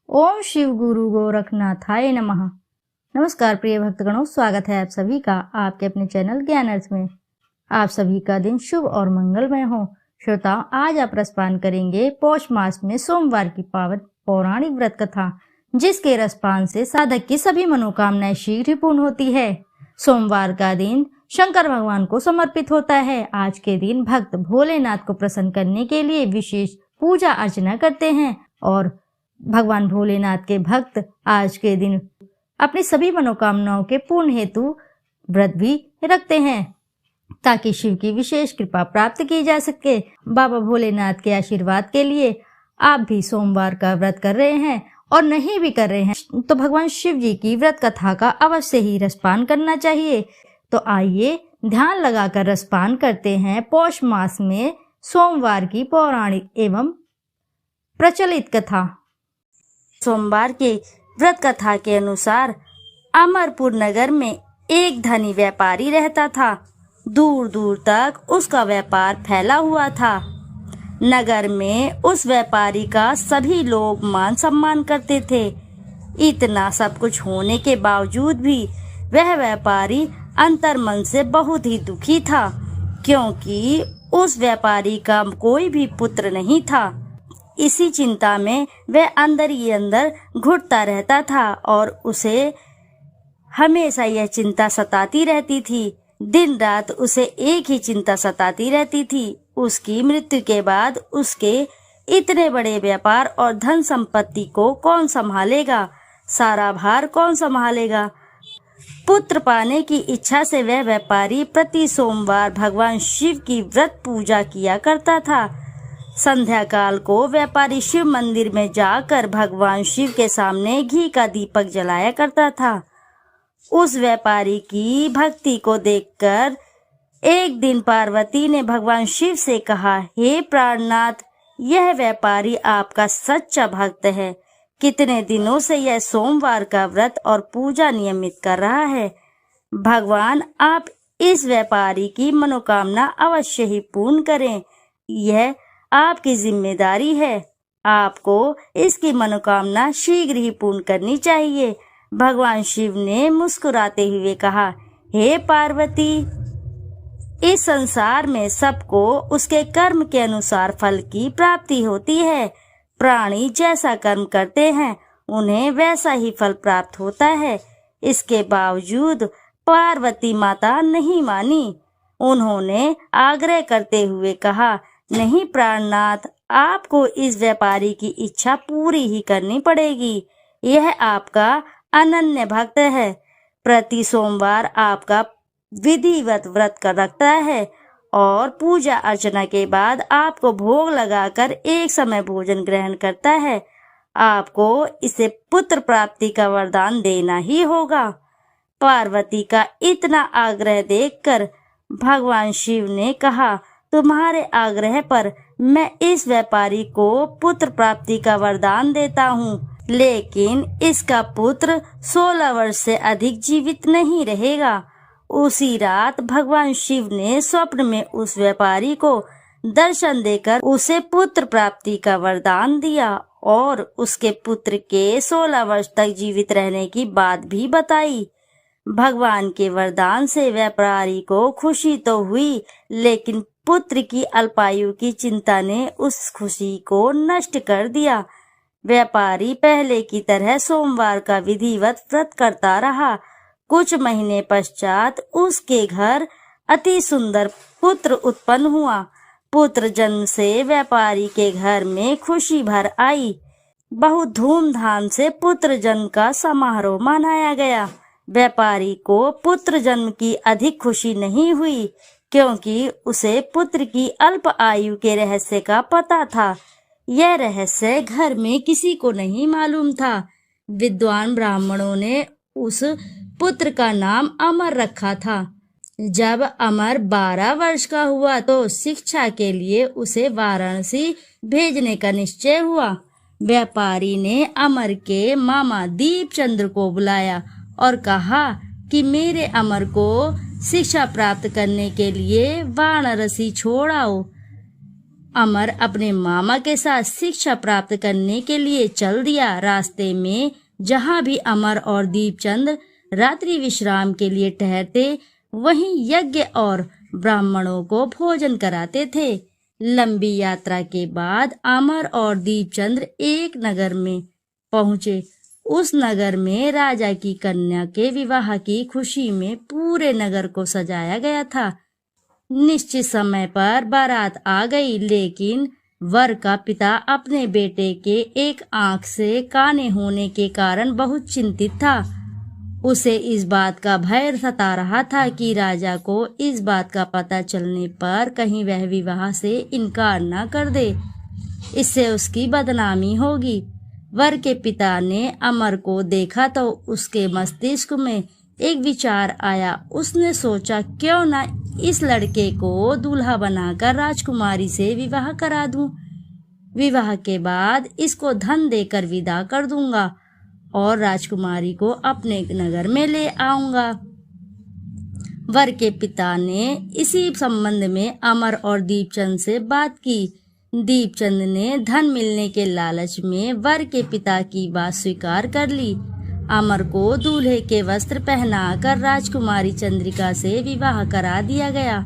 ओम शिव गुरु गोरखनाथाय नमः। नमस्कार प्रिय भक्तगणों, स्वागत है आप सभी का आपके अपने चैनल ज्ञान अर्थ में। आप सभी का दिन शुभ और मंगलमय हो। श्रोताओं, आज आप रसपान करेंगे पौष मास में सोमवार की पावन पौराणिक व्रत कथा, जिसके रसपान से साधक की सभी मनोकामनाएं शीघ्र पूर्ण होती है। सोमवार का दिन शंकर भगवान को समर्पित होता है। आज के दिन भक्त भोलेनाथ को प्रसन्न करने के लिए विशेष पूजा अर्चना करते हैं और भगवान भोलेनाथ के भक्त आज के दिन अपनी सभी मनोकामनाओं के पूर्ण हेतु व्रत भी रखते हैं ताकि शिव की विशेष कृपा प्राप्त की जा सके। बाबा भोलेनाथ के आशीर्वाद के लिए आप भी सोमवार का व्रत कर रहे हैं और नहीं भी कर रहे हैं तो भगवान शिव जी की व्रत कथा का अवश्य ही रसपान करना चाहिए। तो आइए ध्यान लगाकर रसपान करते हैं पौष मास में सोमवार की पौराणिक एवं प्रचलित कथा। सोमवार के व्रत कथा के अनुसार अमरपुर नगर में एक धनी व्यापारी रहता था। दूर दूर तक उसका व्यापार फैला हुआ था। नगर में उस व्यापारी का सभी लोग मान सम्मान करते थे। इतना सब कुछ होने के बावजूद भी वह व्यापारी अंतर्मन से बहुत ही दुखी था, क्योंकि उस व्यापारी का कोई भी पुत्र नहीं था। इसी चिंता में वह अंदर ही अंदर घुटता रहता था और उसे हमेशा यह चिंता सताती रहती थी। दिन रात उसे एक ही चिंता सताती रहती थी। उसकी मृत्यु के बाद उसके इतने बड़े व्यापार और धन संपत्ति को कौन संभालेगा? सारा भार कौन संभालेगा? पुत्र पाने की इच्छा से वह व्यापारी प्रति सोमवार भगवान शिव की व्रत पूजा किया करता था। संध्या काल को व्यापारी शिव मंदिर में जाकर भगवान शिव के सामने घी का दीपक जलाया करता था। उस व्यापारी की भक्ति को देखकर एक दिन पार्वती ने भगवान शिव से कहा, हे प्राणनाथ, यह व्यापारी आपका सच्चा भक्त है। कितने दिनों से यह सोमवार का व्रत और पूजा नियमित कर रहा है। भगवान, आप इस व्यापारी की मनोकामना अवश्य ही पूर्ण करें। यह आपकी जिम्मेदारी है। आपको इसकी मनोकामना शीघ्र ही पूर्ण करनी चाहिए। भगवान शिव ने मुस्कुराते हुए कहा, हे पार्वती, इस संसार में सबको उसके कर्म के अनुसार फल की प्राप्ति होती है। प्राणी जैसा कर्म करते हैं उन्हें वैसा ही फल प्राप्त होता है। इसके बावजूद पार्वती माता नहीं मानी। उन्होंने आग्रह करते हुए कहा, नहीं प्राणनाथ, आपको इस व्यापारी की इच्छा पूरी ही करनी पड़ेगी। यह आपका अनन्य भक्त है। प्रति सोमवार आपका विधिवत व्रत कर रखता है और पूजा अर्चना के बाद आपको भोग लगाकर एक समय भोजन ग्रहण करता है। आपको इसे पुत्र प्राप्ति का वरदान देना ही होगा। पार्वती का इतना आग्रह देखकर भगवान शिव ने कहा, तुम्हारे आग्रह पर मैं इस व्यापारी को पुत्र प्राप्ति का वरदान देता हूँ, लेकिन इसका पुत्र 16 वर्ष से अधिक जीवित नहीं रहेगा। उसी रात भगवान शिव ने स्वप्न में उस व्यापारी को दर्शन देकर उसे पुत्र प्राप्ति का वरदान दिया और उसके पुत्र के 16 वर्ष तक जीवित रहने की बात भी बताई। भगवान के वरदान से व्यापारी को खुशी तो हुई, लेकिन पुत्र की अल्पायु की चिंता ने उस खुशी को नष्ट कर दिया। व्यापारी पहले की तरह सोमवार का विधिवत व्रत करता रहा। कुछ महीने पश्चात उसके घर अति सुंदर पुत्र उत्पन्न हुआ। पुत्र जन्म से व्यापारी के घर में खुशी भर आई। बहुत धूमधाम से पुत्र जन्म का समारोह मनाया गया। व्यापारी को पुत्र जन्म की अधिक खुशी नहीं हुई, क्योंकि उसे पुत्र की अल्प आयु के रहस्य का पता था। यह रहस्य घर में किसी को नहीं मालूम था। विद्वान ब्राह्मणों ने उस पुत्र का नाम अमर रखा था। जब अमर 12 वर्ष का हुआ तो शिक्षा के लिए उसे वाराणसी भेजने का निश्चय हुआ। व्यापारी ने अमर के मामा दीपचंद्र को बुलाया और कहा कि मेरे अमर को शिक्षा प्राप्त करने के लिए वाराणसी छोड़ आओ। अमर अपने मामा के साथ शिक्षा प्राप्त करने के लिए चल दिया। रास्ते में जहाँ भी अमर और दीपचंद रात्रि विश्राम के लिए ठहरते, वहीं यज्ञ और ब्राह्मणों को भोजन कराते थे। लंबी यात्रा के बाद अमर और दीपचंद्र एक नगर में पहुंचे। उस नगर में राजा की कन्या के विवाह की खुशी में पूरे नगर को सजाया गया था। निश्चित समय पर बारात आ गई, लेकिन वर का पिता अपने बेटे के एक आंख से काने होने के कारण बहुत चिंतित था। उसे इस बात का भय सता रहा था कि राजा को इस बात का पता चलने पर कहीं वह विवाह से इनकार न कर दे, इससे उसकी बदनामी होगी। वर के पिता ने अमर को देखा तो उसके मस्तिष्क में एक विचार आया। उसने सोचा, क्यों न इस लड़के को दूल्हा बनाकर राजकुमारी से विवाह करा दूं। विवाह के बाद इसको धन देकर विदा कर दूंगा और राजकुमारी को अपने नगर में ले आऊंगा। वर के पिता ने इसी संबंध में अमर और दीपचंद से बात की। दीपचंद ने धन मिलने के लालच में वर के पिता की बात स्वीकार कर ली। अमर को दूल्हे के वस्त्र पहनाकर राजकुमारी चंद्रिका से विवाह करा दिया गया।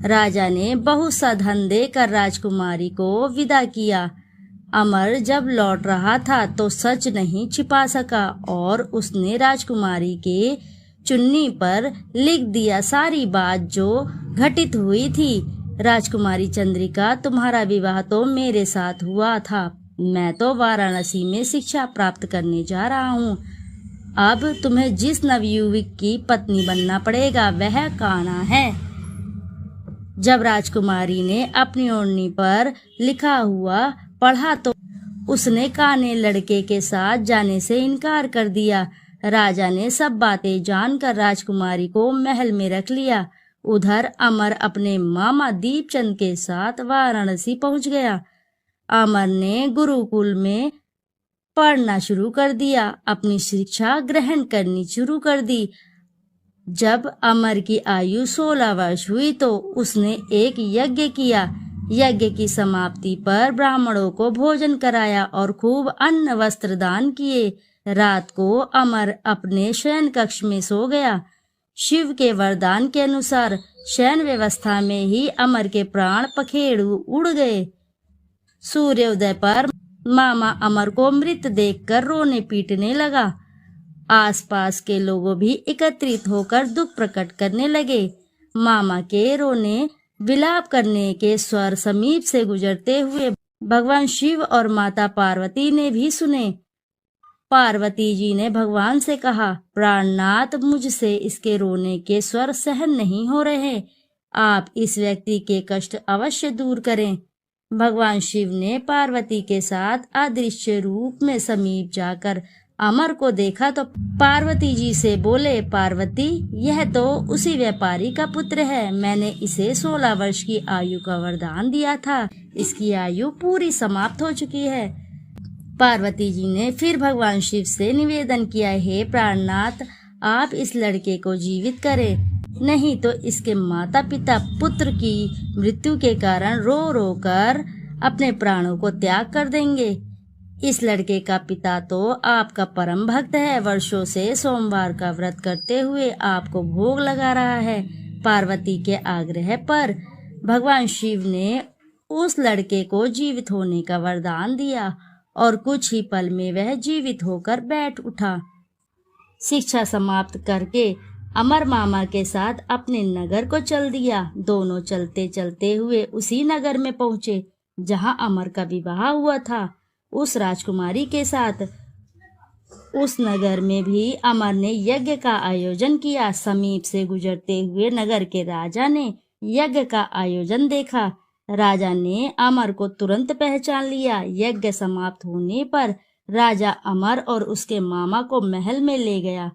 राजा ने बहुत सा धन देकर राजकुमारी को विदा किया। अमर जब लौट रहा था तो सच नहीं छिपा सका और उसने राजकुमारी के चुन्नी पर लिख दिया सारी बात जो घटित हुई थी। राजकुमारी चंद्रिका, तुम्हारा विवाह तो मेरे साथ हुआ था। मैं तो वाराणसी में शिक्षा प्राप्त करने जा रहा हूँ। अब तुम्हें जिस नवयुवक की पत्नी बनना पड़ेगा वह कान्हा है। जब राजकुमारी ने अपनी ओढ़नी पर लिखा हुआ पढ़ा तो उसने काने लड़के के साथ जाने से इनकार कर दिया। राजा ने सब बातें जानकर राजकुमारी को महल में रख लिया। उधर अमर अपने मामा दीपचंद के साथ वाराणसी पहुंच गया। अमर ने गुरुकुल में पढ़ना शुरू कर दिया, अपनी शिक्षा ग्रहण करनी शुरू कर दी। जब अमर की आयु 16 वर्ष हुई तो उसने एक यज्ञ किया। यज्ञ की समाप्ति पर ब्राह्मणों को भोजन कराया और खूब अन्न वस्त्र दान किए। रात को अमर अपने शयन कक्ष में सो गया। शिव के वरदान के अनुसार शयन व्यवस्था में ही अमर के प्राण पखेरु उड़ गए। सूर्योदय पर मामा अमर को मृत देखकर रोने पीटने लगा। आसपास के लोग भी एकत्रित होकर दुख प्रकट करने लगे। मामा के रोने विलाप करने के स्वर समीप से गुजरते हुए भगवान शिव और माता पार्वती ने भी सुने। पार्वती जी ने भगवान से कहा, प्राणनाथ, मुझसे इसके रोने के स्वर सहन नहीं हो रहे। आप इस व्यक्ति के कष्ट अवश्य दूर करें। भगवान शिव ने पार्वती के साथ अदृश्य रूप में समीप जाकर अमर को देखा तो पार्वती जी से बोले, पार्वती, यह तो उसी व्यापारी का पुत्र है। मैंने इसे 16 वर्ष की आयु का वरदान दिया था। इसकी आयु पूरी समाप्त हो चुकी है। पार्वती जी ने फिर भगवान शिव से निवेदन किया, हे प्राणनाथ, आप इस लड़के को जीवित करें, नहीं तो इसके माता पिता पुत्र की मृत्यु के कारण रो रो कर अपने प्राणों को त्याग कर देंगे। इस लड़के का पिता तो आपका परम भक्त है। वर्षों से सोमवार का व्रत करते हुए आपको भोग लगा रहा है। पार्वती के आग्रह पर भगवान शिव ने उस लड़के को जीवित होने का वरदान दिया और कुछ ही पल में वह जीवित होकर बैठ उठा। शिक्षा समाप्त करके अमर मामा के साथ अपने नगर को चल दिया। दोनों चलते चलते हुए उसी नगर में पहुंचे जहां अमर का विवाह हुआ था, उस राजकुमारी के साथ। उस नगर में भी अमर ने यज्ञ का आयोजन किया। समीप से गुजरते हुए नगर के राजा ने यज्ञ का आयोजन देखा। राजा ने अमर को तुरंत पहचान लिया। यज्ञ समाप्त होने पर राजा अमर और उसके मामा को महल में ले गया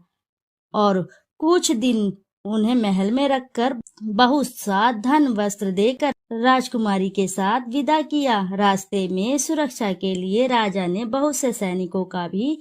और कुछ दिन उन्हें महल में रखकर बहुत सा धन वस्त्र देकर राजकुमारी के साथ विदा किया। रास्ते में सुरक्षा के लिए राजा ने बहुत से सैनिकों का भी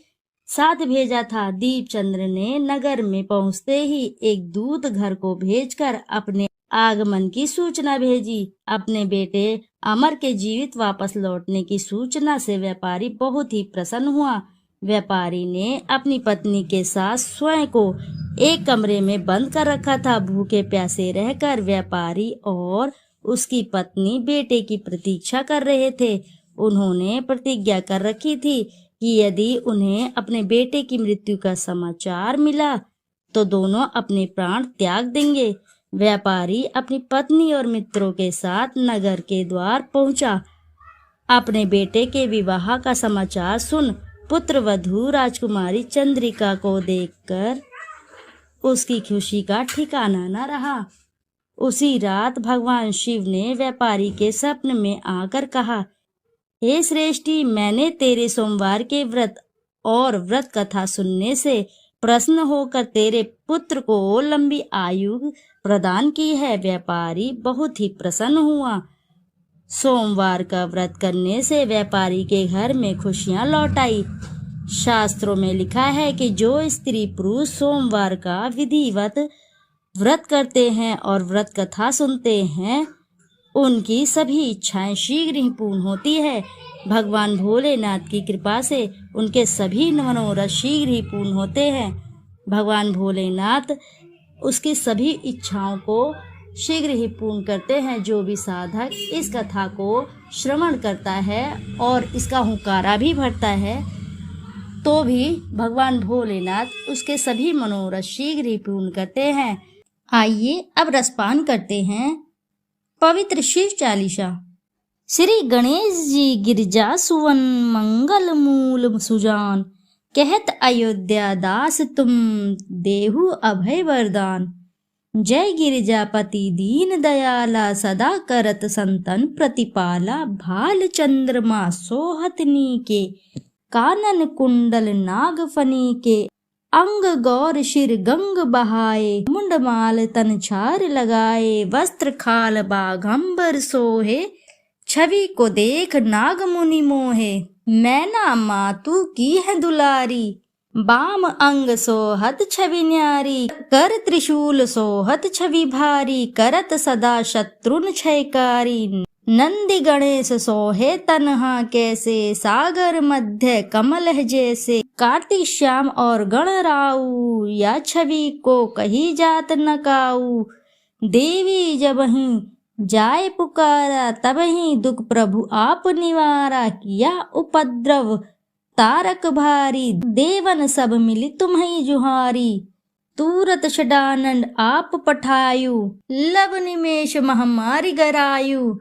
साथ भेजा था। दीपचंद्र ने नगर में पहुंचते ही एक दूत घर को भेजकर अपने आगमन की सूचना भेजी। अपने बेटे अमर के जीवित वापस लौटने की सूचना से व्यापारी बहुत ही प्रसन्न हुआ। व्यापारी ने अपनी पत्नी के साथ स्वयं को एक कमरे में बंद कर रखा था। भूखे प्यासे रहकर व्यापारी और उसकी पत्नी बेटे की प्रतीक्षा कर रहे थे। उन्होंने प्रतिज्ञा कर रखी थी कि यदि उन्हें अपने बेटे की मृत्यु का समाचार मिला तो दोनों अपने प्राण त्याग देंगे। व्यापारी अपनी पत्नी और मित्रों के साथ नगर के द्वार पहुंचा। अपने बेटे के विवाह का समाचार सुन पुत्र वधू राजकुमारी चंद्रिका को देखकर उसकी खुशी का ठिकाना न रहा। उसी रात भगवान शिव ने व्यापारी के स्वप्न में आकर कहा, हे श्रेष्ठी, मैंने तेरे सोमवार के व्रत और व्रत कथा सुनने से प्रसन्न होकर तेरे पुत्र को लंबी आयु प्रदान की है। व्यापारी बहुत ही प्रसन्न हुआ। सोमवार का व्रत करने से व्यापारी के घर में खुशियां लौट आई। शास्त्रों में लिखा है कि जो स्त्री पुरुष सोमवार का विधिवत व्रत करते हैं और व्रत कथा सुनते हैं, उनकी सभी इच्छाएं शीघ्र ही पूर्ण होती है। भगवान भोलेनाथ की कृपा से उनके सभी मनोरथ शीघ्र ही पूर्ण होते हैं। भगवान भोलेनाथ उसकी सभी इच्छाओं को शीघ्र ही पूर्ण करते हैं। जो भी साधक इस कथा को श्रवण करता है और इसका हुंकारा भी भरता है तो भी भगवान भोलेनाथ उसके सभी मनोरथ शीघ्र ही पूर्ण करते हैं। आइए अब रसपान करते हैं पवित्र शिव चालीसा। श्री गणेश जी गिरजा सुवन मंगल मूल सुजान, कहत अयोध्या दास तुम देहु अभय वरदान। जय गिरिजापति दीन दयाला, सदा करत संतन प्रतिपाला। भाल चंद्रमा सोहतनी के, कानन कुंडल नागफनी के। अंग गौर शिर गंग बहाए, मुंडमाल तन छार लगाए। वस्त्र खाल बाघंबर सोहे, छवि को देख नाग मुनि मोहे। मैना मातु की है दुलारी, बाम अंग सोहत छवि न्यारी। कर त्रिशूल सोहत छवि भारी, करत सदा शत्रुन क्षयकारी। नंदी गणेश सोहे तनहा कैसे, सागर मध्य कमल है जैसे। कार्तिक श्याम और गणराऊ, या छवि को कही जात न काऊ। देवी जबहि जाय पुकारा, तबहि दुख प्रभु आप निवारा। किया उपद्रव तारक भारी, देवन सब मिली तुम्हें जुहारी। तूरत षडानंद आप पठायु, लब निमेष महामारी गरायु।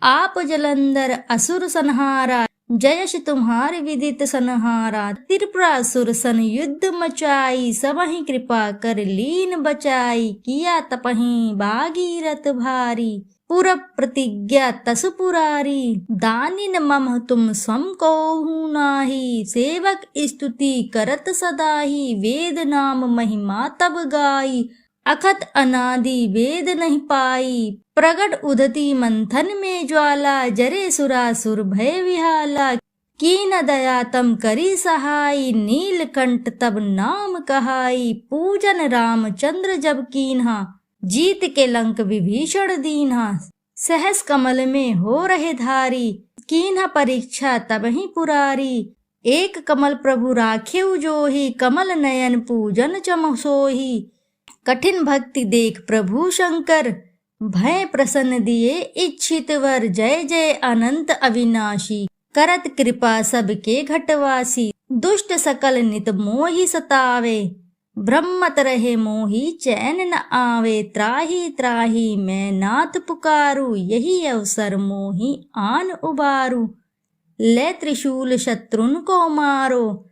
आप जलंधर असुर संहारा, जयश तुम्हारे विदित संहारा। त्रिपुरासुर सन युद्ध मचाई, सबहि कृपा कर लीन बचाई। किया तपहि भागीरथ भारी, पुर प्रतिज्ञा तस पुरारी। दानिन मम तुम सम कोहु नाही, सेवक स्तुति करत सदाही। वेद नाम महिमा तब गाई, अखत अनादि वेद नहीं पाई। प्रगट उदती मंथन में ज्वाला, जरे सुरासुर भय विहाला। कीन दया तम करी सहाई, नीलकंठ तब नाम कहाई। पूजन रामचंद्र जब कीन्हा, जीत के लंक विभीषण दीन्हा। सहस कमल में हो रहे धारी, कीन्हा परीक्षा तब ही पुरारी। एक कमल प्रभु राखेउ जोही, कमल नयन पूजन चम सोही। कठिन भक्ति देख प्रभु शंकर, भय प्रसन्न दिए इच्छित वर। जय जय अनंत अविनाशी, करत कृपा सबके घटवासी। दुष्ट सकल नित मोहि सतावे, ब्रह्मत रहे मोहि चैन न आवे। त्राहि त्राहि मैं नाथ पुकारु, यही अवसर मोहि आन उबारू। ले त्रिशूल शत्रुन को मारो,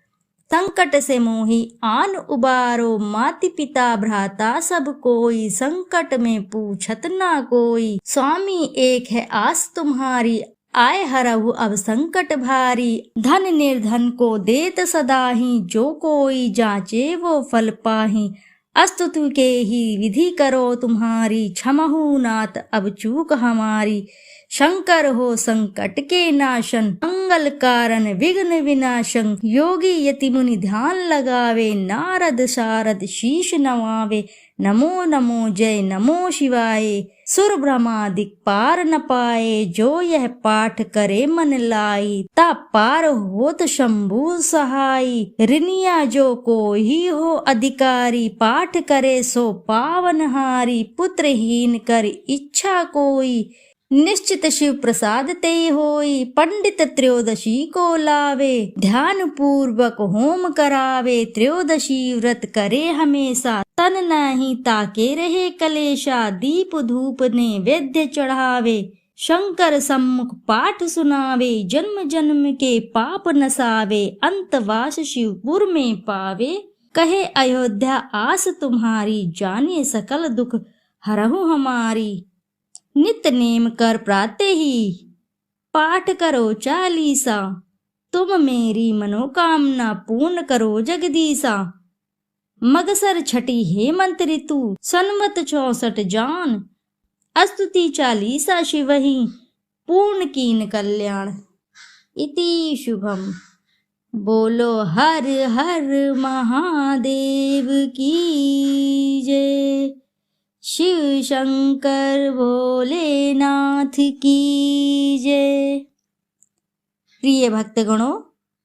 संकट से मोहि आन उबारो। माति पिता भ्राता सब कोई, संकट में पूछत ना कोई। स्वामी एक है आस तुम्हारी, आए हरहु अब संकट भारी। धन निर्धन को देत सदाही, जो कोई जाचे वो फल पाही। अस्तुति के ही विधि करो तुम्हारी, क्षमहु नाथ अब चूक हमारी। शंकर हो संकट के नाशन, मंगल कारण विघ्न विनाशन। योगी यति मुनि ध्यान लगावे, नारद शारद शीश नवावे। नमो नमो जय नमो शिवाय, सुर ब्रह्मादिक पार न पाए। जो यह पाठ करे मन लाई, ता पार होत शंभु सहाई। ऋनिया जो कोई हो अधिकारी, पाठ करे सो पावनहारी। पुत्रहीन कर इच्छा कोई, निश्चित शिव प्रसाद ते होई। पंडित त्रयोदशी को लावे, ध्यान पूर्वक होम करावे। त्रयोदशी व्रत करे हमेशा, तन नहीं ताके रहे कलेशा। दीप धूप नैवेद्य चढ़ावे, शंकर सम्मुख पाठ सुनावे। जन्म जन्म के पाप नसावे, अंतवास शिवपुर में पावे। कहे अयोध्या आस तुम्हारी, जाने सकल दुख हरहु हमारी। नित नेम कर प्राते ही, पाठ करो चालीसा। तुम मेरी मनोकामना पूर्ण करो जगदीसा। मगसर छठी हेमंत ऋतु, सन्मत 64 जान। स्तुति चालीसा शिवहि, पूर्ण कीन कल्याण। इति शुभम। बोलो हर हर महादेव की जय। शिव शंकर भोलेनाथ की जय। प्रिय भक्तगणों,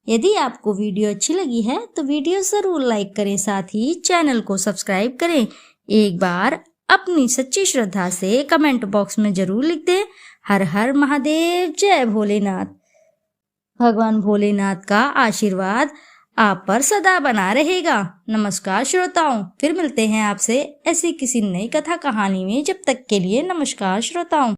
यदि आपको वीडियो अच्छी लगी है तो वीडियो जरूर लाइक करें, साथ ही चैनल को सब्सक्राइब करें। एक बार अपनी सच्ची श्रद्धा से कमेंट बॉक्स में जरूर लिख दें, हर हर महादेव, जय भोलेनाथ। भगवान भोलेनाथ का आशीर्वाद आप पर सदा बना रहेगा। नमस्कार श्रोताओं, फिर मिलते हैं आपसे ऐसी किसी नई कथा कहानी में। जब तक के लिए नमस्कार श्रोताओं।